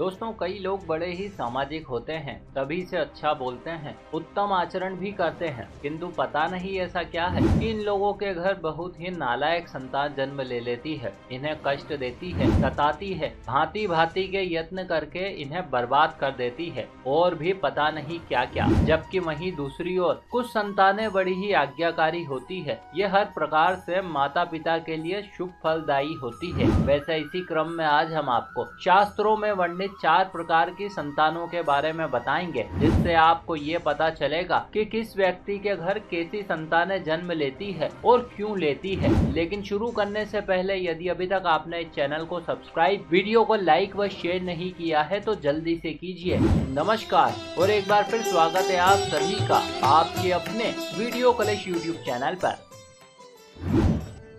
दोस्तों, कई लोग बड़े ही सामाजिक होते हैं, सभी से अच्छा बोलते हैं, उत्तम आचरण भी करते हैं, किंतु पता नहीं ऐसा क्या है कि इन लोगों के घर बहुत ही नालायक संतान जन्म ले लेती है, इन्हें कष्ट देती है, सताती है, भांति भांति के यत्न करके इन्हें बर्बाद कर देती है और भी पता नहीं क्या क्या। जबकि वहीं दूसरी ओर कुछ संतानें बड़ी ही आज्ञाकारी होती है, ये हर प्रकार से माता पिता के लिए शुभ फलदायी होती है। वैसे इसी क्रम में आज हम आपको शास्त्रों में वर्णित 4 प्रकार की संतानों के बारे में बताएंगे, जिससे आपको ये पता चलेगा कि किस व्यक्ति के घर कैसी संतानें जन्म लेती है और क्यों लेती है। लेकिन शुरू करने से पहले यदि अभी तक आपने इस चैनल को सब्सक्राइब, वीडियो को लाइक व शेयर नहीं किया है तो जल्दी से कीजिए। नमस्कार और एक बार फिर स्वागत है आप सभी का आपके अपने वीडियो कलेश यूट्यूब चैनल पर।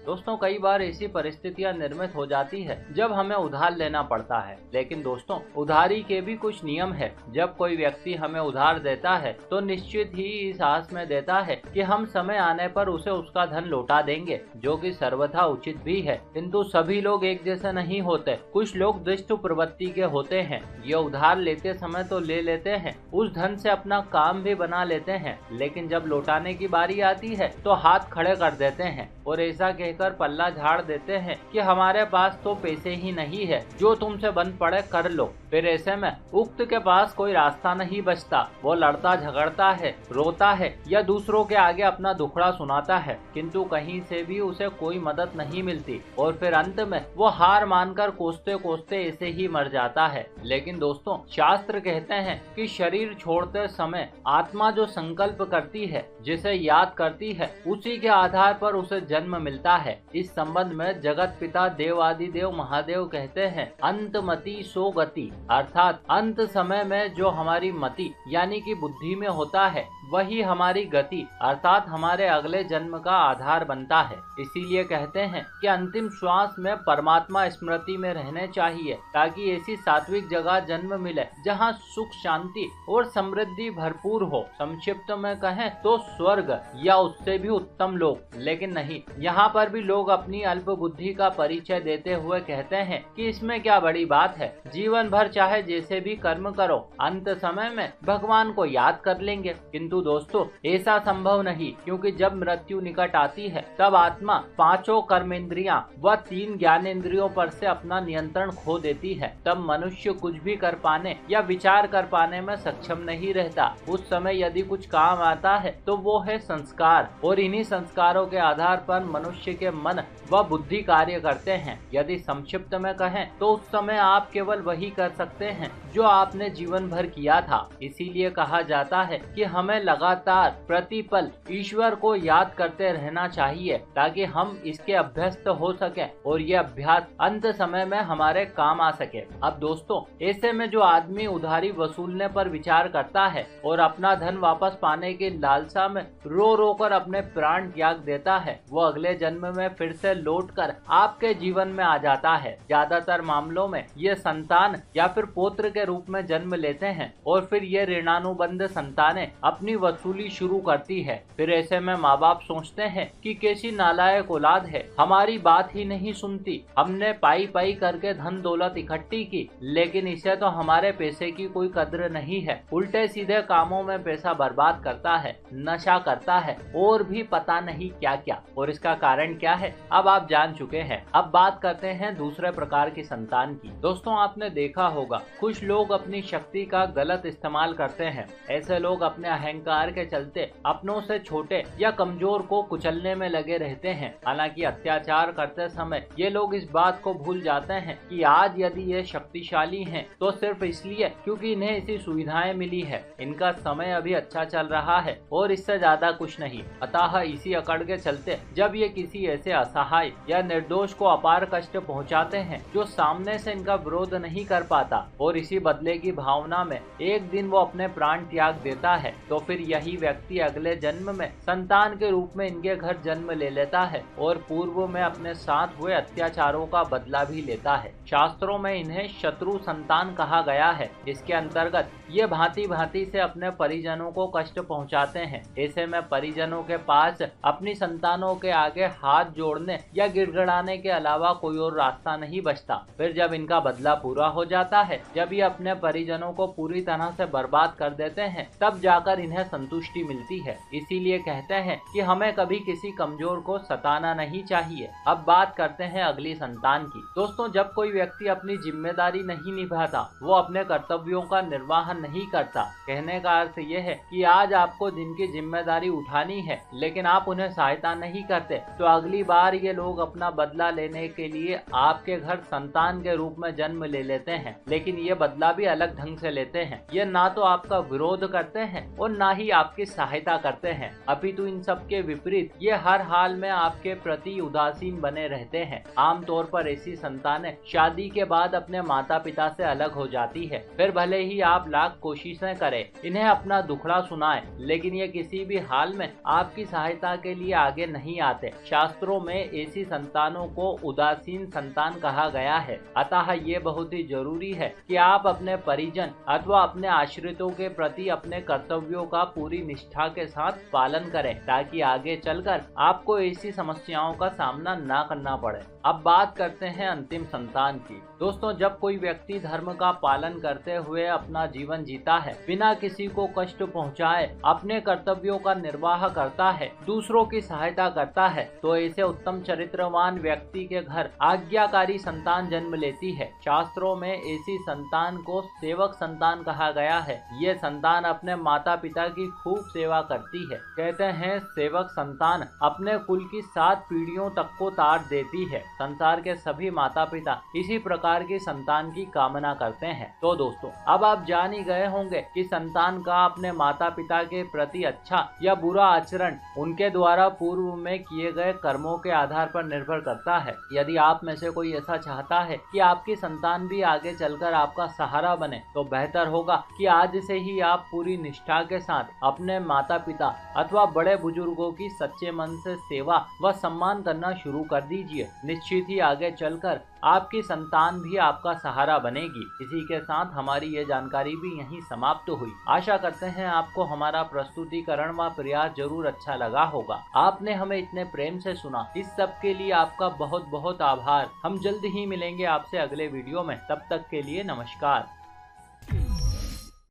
दोस्तों, कई बार ऐसी परिस्थितियां निर्मित हो जाती है जब हमें उधार लेना पड़ता है। लेकिन दोस्तों, उधारी के भी कुछ नियम है। जब कोई व्यक्ति हमें उधार देता है तो निश्चित ही इस आस में देता है कि हम समय आने पर उसे उसका धन लौटा देंगे, जो कि सर्वथा उचित भी है। किंतु सभी लोग एक जैसे नहीं होते। कुछ लोग दुष्ट प्रवृत्ति के होते हैं। ये उधार लेते समय तो ले लेते हैं, उस धन से अपना काम भी बना लेते हैं, लेकिन जब लौटाने की बारी आती है तो हाथ खड़े कर देते हैं और ऐसा कहकर पल्ला झाड़ देते हैं कि हमारे पास तो पैसे ही नहीं है, जो तुमसे बन पड़े कर लो। फिर ऐसे में उक्त के पास कोई रास्ता नहीं बचता। वो लड़ता झगड़ता है, रोता है या दूसरों के आगे अपना दुखड़ा सुनाता है, किंतु कहीं से भी उसे कोई मदद नहीं मिलती और फिर अंत में वो हार मानकर कोसते कोसते ऐसे ही मर जाता है। लेकिन दोस्तों, शास्त्र कहते हैं कि शरीर छोड़ते समय आत्मा जो संकल्प करती है, जिसे याद करती है, उसी के आधार पर उसे जन्म मिलता है। इस संबंध में जगत पिता देवादिदेव महादेव कहते हैं, अंतमति सो गति, अर्थात अंत समय में जो हमारी मति यानी कि बुद्धि में होता है, वही हमारी गति अर्थात हमारे अगले जन्म का आधार बनता है। इसीलिए कहते हैं कि अंतिम श्वास में परमात्मा स्मृति में रहने चाहिए, ताकि ऐसी सात्विक जगह जन्म मिले जहाँ सुख शांति और समृद्धि भरपूर हो। संक्षिप्त में कहें तो स्वर्ग या उससे भी उत्तम लोक। लेकिन नहीं, यहाँ पर भी लोग अपनी अल्प बुद्धि का परिचय देते हुए कहते हैं कि इसमें क्या बड़ी बात है, जीवन भर चाहे जैसे भी कर्म करो, अंत समय में भगवान को याद कर लेंगे। किंतु दोस्तों, ऐसा संभव नहीं, क्योंकि जब मृत्यु निकट आती है तब आत्मा 5 कर्मेंद्रियां व 3 ज्ञानेंद्रियों पर से अपना नियंत्रण खो देती है। तब मनुष्य कुछ भी कर पाने या विचार कर पाने में सक्षम नहीं रहता। उस समय यदि कुछ काम आता है तो वो है संस्कार, और इन्हीं संस्कारों के आधार पर मनुष्य के मन व बुद्धि कार्य करते हैं। यदि संक्षिप्त में कहें तो उस समय आप केवल वही कर सकते हैं जो आपने जीवन भर किया था। इसीलिए कहा जाता है कि हमें लगातार प्रतिपल ईश्वर को याद करते रहना चाहिए, ताकि हम इसके अभ्यस्त हो सके और ये अभ्यास अंत समय में हमारे काम आ सके। अब दोस्तों, ऐसे में जो आदमी उधारी वसूलने पर विचार करता है और अपना धन वापस पाने की लालसा में रो रो कर अपने प्राण त्याग देता है, वो अगले जन्म में फिर से लौटकर आपके जीवन में आ जाता है। ज्यादातर मामलों में ये संतान या फिर पुत्र के रूप में जन्म लेते हैं और फिर ये ऋणानुबंध संतानें अपनी वसूली शुरू करती है। फिर ऐसे में माँ बाप सोचते हैं कि कैसी नालायक औलाद है, हमारी बात ही नहीं सुनती। हमने पाई पाई करके धन दौलत इकट्ठी की, लेकिन इसे तो हमारे पैसे की कोई कद्र नहीं है। उल्टे सीधे कामों में पैसा बर्बाद करता है, नशा करता है और भी पता नहीं क्या क्या। और इसका कारण क्या है, अब आप जान चुके हैं। अब बात करते हैं दूसरे प्रकार की संतान की। दोस्तों, आपने देखा होगा कुछ लोग अपनी शक्ति का गलत इस्तेमाल करते हैं। ऐसे लोग अपने अहंकार के चलते अपनों से छोटे या कमजोर को कुचलने में लगे रहते हैं। हालांकि अत्याचार करते समय ये लोग इस बात को भूल जाते हैं कि आज यदि ये शक्तिशाली हैं तो सिर्फ इसलिए क्योंकि इन्हें ऐसी सुविधाएं मिली है। इनका समय अभी अच्छा चल रहा है और इससे ज्यादा कुछ नहीं। अतः इसी अकड़ के चलते जब ये किसी ऐसे असहाय या निर्दोष को अपार कष्ट पहुंचाते हैं जो सामने से इनका विरोध नहीं कर पाता, और इसी बदले की भावना में एक दिन वो अपने प्राण त्याग देता है, तो फिर यही व्यक्ति अगले जन्म में संतान के रूप में इनके घर जन्म ले लेता है और पूर्व में अपने साथ हुए अत्याचारों का बदला भी लेता है। शास्त्रों में इन्हें शत्रु संतान कहा गया है। इसके अंतर्गत ये भांति भांति से अपने परिजनों को कष्ट पहुंचाते हैं। ऐसे में परिजनों के पास अपनी संतानों के आगे हाथ जोड़ने या गिड़गिड़ाने के अलावा कोई और रास्ता नहीं बचता। फिर जब इनका बदला पूरा हो जाता है, जब ये अपने परिजनों को पूरी तरह से बर्बाद कर देते हैं, तब जाकर इन्हें संतुष्टि मिलती है। इसीलिए कहते हैं कि हमें कभी किसी कमजोर को सताना नहीं चाहिए। अब बात करते हैं अगली संतान की। दोस्तों, जब कोई व्यक्ति अपनी जिम्मेदारी नहीं निभाता, वो अपने कर्तव्यों का निर्वाह नहीं करता। कहने का अर्थ ये है कि आज आपको जिनकी जिम्मेदारी उठानी है लेकिन आप उन्हें सहायता नहीं करते, तो अगली बार ये लोग अपना बदला लेने के लिए आपके घर संतान के रूप में जन्म ले लेते हैं। लेकिन ये बदला भी अलग ढंग से लेते हैं। ये ना तो आपका विरोध करते हैं और ना ही आपकी सहायता करते हैं, अपितु इन सब के विपरीत ये हर हाल में आपके प्रति उदासीन बने रहते हैं। आमतौर पर ऐसी संतानें शादी के बाद अपने माता पिता से अलग हो जाती है। फिर भले ही आप लाख कोशिशें करें, इन्हें अपना दुखड़ा सुनाएं, लेकिन ये किसी भी हाल में आपकी सहायता के लिए आगे नहीं आते। शास्त्रों में ऐसी संतानों को उदासीन संतान कहा गया है। अतः ये बहुत ही जरूरी है कि आप अपने परिजन अथवा अपने आश्रितों के प्रति अपने कर्तव्यों का पूरी निष्ठा के साथ पालन करें, ताकि आगे चलकर आपको ऐसी समस्याओं का सामना ना करना पड़े। अब बात करते हैं अंतिम संतान की। दोस्तों, जब कोई व्यक्ति धर्म का पालन करते हुए अपना जीवन जीता है, बिना किसी को कष्ट पहुंचाए अपने कर्तव्यों का निर्वाह करता है, दूसरों की सहायता करता है, तो ऐसे उत्तम चरित्रवान व्यक्ति के घर आज्ञाकारी संतान जन्म लेती है। शास्त्रों में ऐसी संतान को सेवक संतान कहा गया है। ये संतान अपने माता पिता की खूब सेवा करती है। कहते हैं सेवक संतान अपने कुल की 7 पीढ़ियों तक को तार देती है। संसार के सभी माता पिता इसी प्रकार की संतान की कामना करते हैं। तो दोस्तों, अब आप जान ही गए होंगे कि संतान का अपने माता पिता के प्रति अच्छा या बुरा आचरण उनके द्वारा पूर्व में किए गए कर्मों के आधार पर निर्भर करता है। यदि आप में से कोई ऐसा चाहता है कि आपकी संतान भी आगे चलकर आपका सहारा बने, तो बेहतर होगा कि आज से ही आप पूरी निष्ठा के साथ अपने माता पिता अथवा बड़े बुजुर्गों की सच्चे मन से सेवा व सम्मान करना शुरू कर दीजिए। निश्चित ही आगे चलकर आपकी संतान भी आपका सहारा बनेगी। इसी के साथ हमारी ये जानकारी भी यहीं समाप्त हुई। आशा करते हैं आपको हमारा प्रस्तुतिकरण व प्रयास जरूर अच्छा लगा होगा। आपने हमें इतने प्रेम से सुना, इस सब के लिए आपका बहुत बहुत आभार। हम जल्द ही मिलेंगे आपसे अगले वीडियो में। तब तक के लिए नमस्कार।